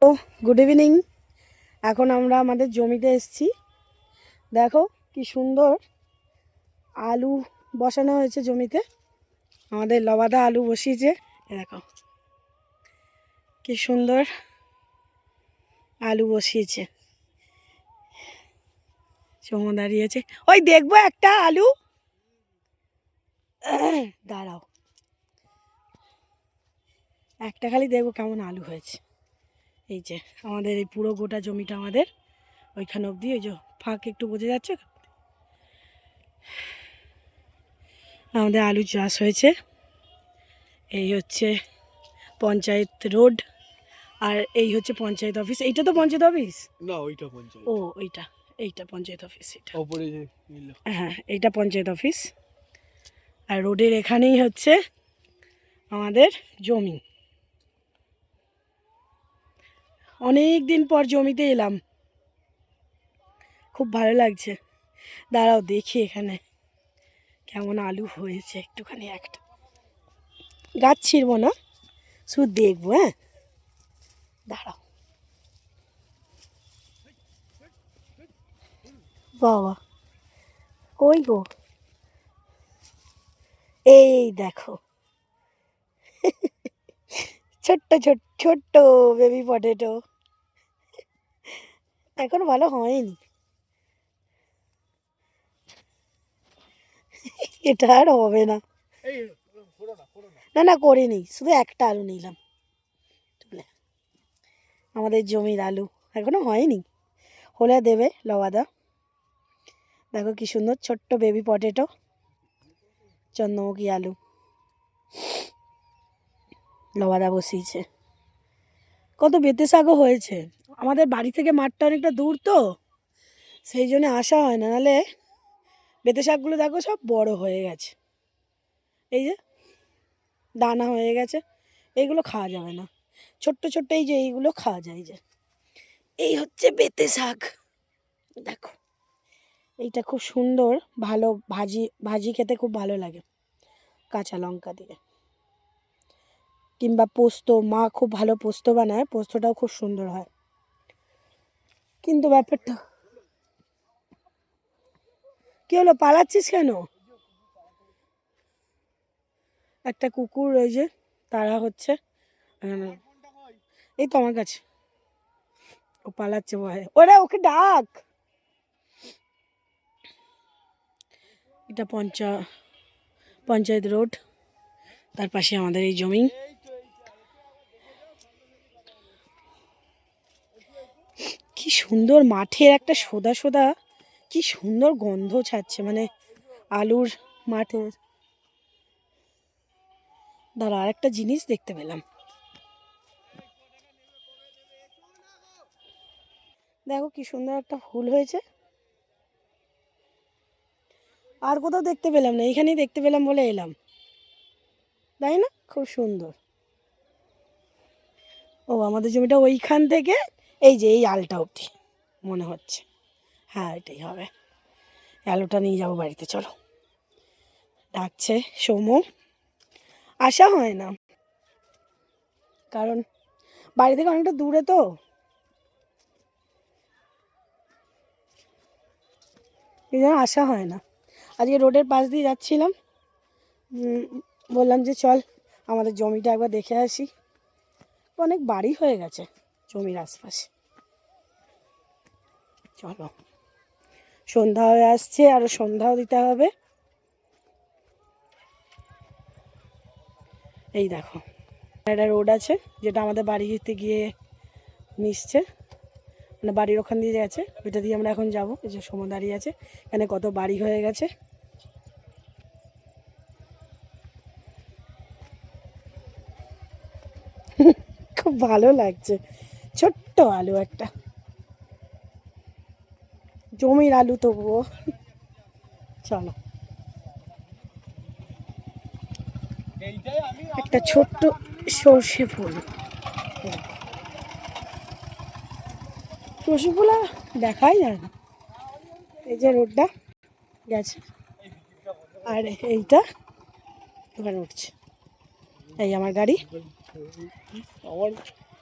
ও good evening. এখন আমরা আমাদের জমিতে এসেছি। দেখো কি সুন্দর আলু বসানো হয়েছে জমিতে। আমাদের লবাদা আলু বসিয়েছে। দেখো কি সুন্দর আলু বসিয়েছে। সময় দাঁড়িয়েছে, ওই দেখবো একটা আলু, দাঁড়াও একটা খালি দেখবো কেমন আলু হয়েছে। এই যে আমাদের এই পুরো গোটা জমিটা আমাদের ওইখানে অবধি, ওই যে ফাঁক একটু বোঝা যাচ্ছে, আমাদের আলু চাষ হয়েছে। এই হচ্ছে পঞ্চায়েত রোড, আর এই হচ্ছে পঞ্চায়েত অফিস। এইটা তো পঞ্চায়েত অফিস না, ওইটা পঞ্চায়েত। ও এইটা পঞ্চায়েত অফিস। এটা ওপরে যে হ্যাঁ, এইটা পঞ্চায়েত অফিস। আর রোডের এখানেই হচ্ছে আমাদের জমি। অনেক দিন পর জমিতে এলাম, খুব ভালো লাগছে। দাঁড়াও দেখি এখানে কেমন আলু হয়েছে। একটুখানি একটা গাছ ছিঁড়বো না, শুধু দেখবো। হ্যাঁ দাঁড়াও, বাবা কই গো, এই দেখো ছোট্ট ছোট্ট ছোট্ট বেবি পটেটো। এখন ভালো হয়নি, এটা আর হবে না। না না করিনি, শুধু একটা আলু নিলাম তুলে। আমাদের জমির আলু এখনো হয়নি, হলে দেবে লবাদা। দেখো কি সুন্দর ছোট্ট বেবি পটেটো, চন্দ্রমুখী আলু লবাদা বসিয়েছে। কত বেতে শাকও হয়েছে। আমাদের বাড়ি থেকে মাঠটা অনেকটা দূর তো, সেই জন্য আসা হয় না, নাহলে বেতে শাকগুলো দেখো সব বড় হয়ে গেছে। এই যে দানা হয়ে গেছে, এইগুলো খাওয়া যাবে না। ছোট্ট ছোট্ট এই যে এইগুলো খাওয়া যায়। যে এই হচ্ছে বেতে শাক, দেখো এইটা খুব সুন্দর, ভালো ভাজি ভাজি খেতে খুব ভালো লাগে কাঁচা লঙ্কা দিয়ে, কিংবা পোস্ত। মা খুব ভালো পোস্ত বানায়, পোস্তটাও খুব সুন্দর হয়। কিন্তু ব্যাপারটা কি হলো, পালাচ্ছিস কেন? একটা কুকুর ওই যে তারা হচ্ছে, এই তো আমার কাছে, ও পালাচ্ছে ভয়ে। ওরা ওকে ডাক। এটা পঞ্চায়েত রোড, তার পাশে আমাদের এই জমি। কি সুন্দর মাঠের একটা সোদা সোদা, কি সুন্দর গন্ধ ছাড়ছে, মানে আলুর মাঠের। দাঁড়া, আর একটা জিনিস দেখতে পেলাম, দেখো কি সুন্দর একটা ফুল হয়েছে। আর কোথাও দেখতে পেলাম না, এখানেই দেখতে পেলাম বলে এলাম, তাই না? খুব সুন্দর। ও আমাদের জমিটা ওইখান থেকে এই যে এই আলটা অবধি মনে হচ্ছে। হ্যাঁ এটাই হবে। আলুটা নিয়ে যাবো বাড়িতে, চলো। ডাকছে সৌম্য, আসা হয় না কারণ বাড়ি থেকে অনেকটা দূরে তো, এই জন্য আসা হয় না। আজকে রোডের পাশ দিয়ে যাচ্ছিলাম, বললাম যে চল আমাদের জমিটা একবার দেখে আসি। অনেক বাড়ি হয়ে গেছে জমির আশপাশে, চলো। সন্ধ্যা হয়ে আসছে, আরও সন্ধ্যাও দিতে হবে। এই দেখো একটা রোড আছে যেটা আমাদের বাড়িতে গিয়ে মিশছে, মানে বাড়ির ওখান দিয়ে গেছে, ওইটা দিয়ে আমরা এখন যাবো। এই যে সময় দাঁড়িয়ে আছে, এখানে কত বাড়ি হয়ে গেছে। খুব ভালো লাগছে, ছোট্ট আলু একটা, জমির আলু তবুও। চলো, একটা ছোট্ট সর্ষে ফুল, সর্ষে ফুল আর দেখাই যায় না। এই যে রোডটা গেছে, আর এইটা এবার উঠছে। এই আমার গাড়ি।